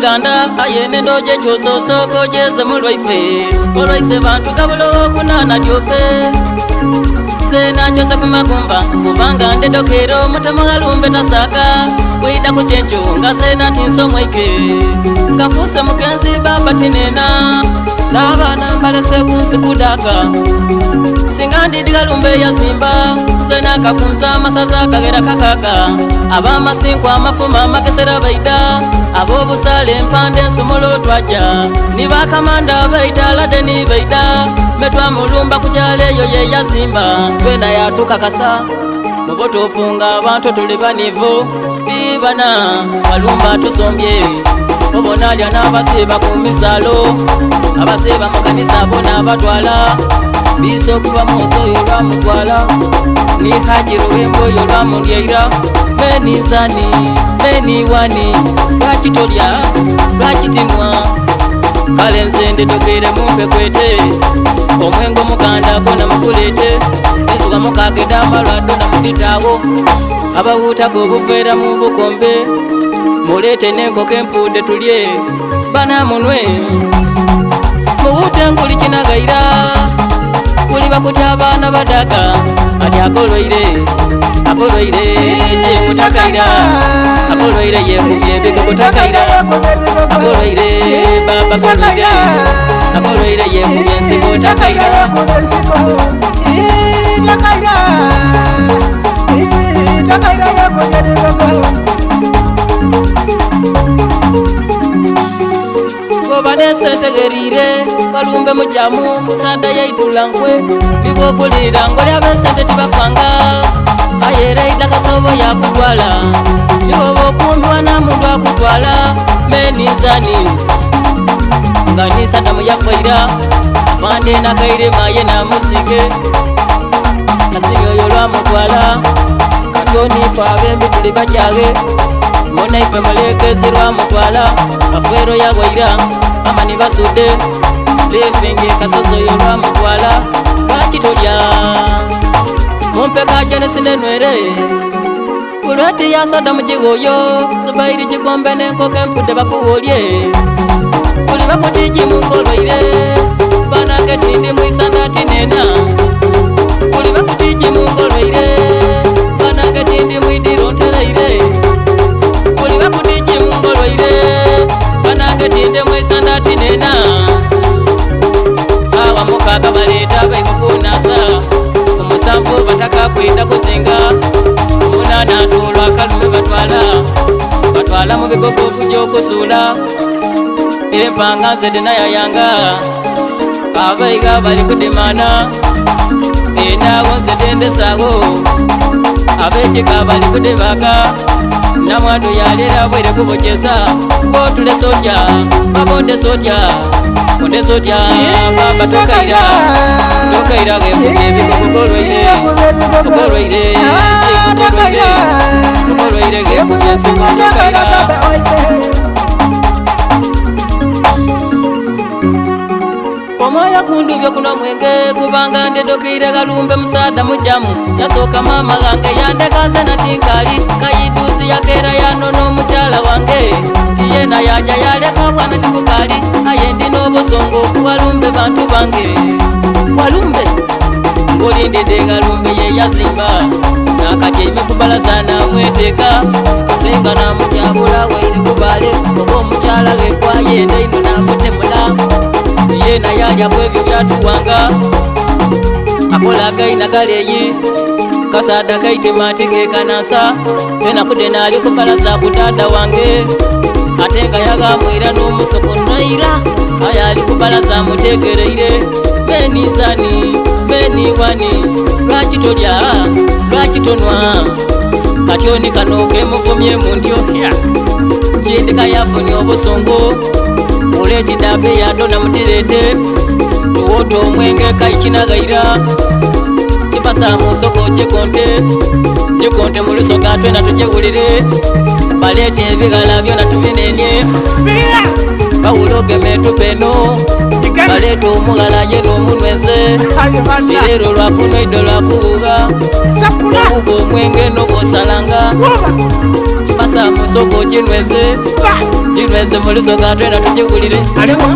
ganda ayene ndoje chososo kojeze mulwaife olwaise bantu gabulo kunana dyope sena chose kumagumba kubanga ndedokero mutama galumbe tasaka wida kuchencho ngasena tinso mwaike ngafuse mugenzi baba tinena labana mbalese kunsi kudaka singandi digalumbe ya zimba sena kakunza masaza kagera kakaka abama sinkwa amafuma makesera baida abo busale mpande nsumolo twaja niba kamanda baita ladeni baida metwa mulumba kuchale yo ye ya zimba twenda yatuka kasa muboto funga abantu tulibanivu bibana walumba tusombye obona lya nabasiba kumisalo abasiba mukanisa bona batwala biso kuba mozo yolwa mutwala ni hajiru wembo yolwa mundyeira meni zani meni wani lwakitolya lwakitinwa kale nze ndedokere mumpe kwete omwengo muganda bona mukulete esuka mukageda malwado na muditawo abawutako obuvera mu bukombe mulete n'enkoko empude tulye bana munwe muwute nguli kinagaira kuli bakuti abaana badaga ati agolwaire je mutakaira agolwaire yekubye bige mutakaira agolwaire baba golwaire agolwaire yekubye nsigo takaira takaira Kobanese tegerire balumbe mujamu musada yaidula nkwe bibokulira ngoli abesente tibafanga ayere idakasobo yakutwala nibo kumbiwa na mundu akutwala menizani nganisa tamu yafaira fande na kaire maye na musike nasinyo yolwa mutwala katoni fabembi tulibachage mona ife mulekezi lwa mutwala kafwero yagwaira amani basude lefenge kasozo yolwa mutwala lwakitolya mumpe kajane sinenwere kulwati ya soda mujigoyo zubairi jikombe n'enkoko empude bakuwolye kuli bakutiji mungolwaire banange tindi mwisanda tinena kuli bakutiji mungolwaire banange tindi mwidironteraire kuli bakutiji mungolwaire banange tindi mwisanda tinena sawa mukaga baleta baikukunasa umusanvu bataka kwenda kuzinga umunana tulwa kalume batwala mu bigogo kujja okusula empanga nzede nayayanga abaiga bali kudemana endawo nzede ndesawo abekika bali kudebaga namwandu yalera bwere kubokesa ngotule sotya babonde sotya onde sotya baba tokaira gekubye bigogolwaire gekubye sikotokaira omwoyo gundubye kuno mwenge kubanga ndedokire galumbe musada mujamu yasoka mama gange yandekaze natikali kayiduzi yakera yanono mukyala wange tiyena yaja yaleka bwana tikukali ayendi n'obusongo kuwalumbe bantu bange walumbe ngolindide galumbe ye yazimba nakatyeime kubalaza namweteka kasinga namutyabula waire kubale oba omukyala gekwayenda ino namutemula yena yalya bwebyo byatuwanga akola gaina galeyi kasada kaitemati kekanansa tena kudena ali kubalaza kudada wange atenga yagamwira n'omusokonaira aya ali kubalaza mutegereire menizani meniwani lwakitolya lwakitonwa katyoni kanoge muvumye muntyo jindika yafunye obusongo uleti dabe yadona mudirete tuwoto omwenge kaikinagaira kipasa musoko jikonte muliso gatwena tujewulire balete ebigala byona tubinenye bawuloge metu peno balete omugala ye n'omunweze tirero lwakuno ido lwakubuga okuba omwenge n'obosalanga kipasa musoko jinweze muliso gatwena tujigulire alewa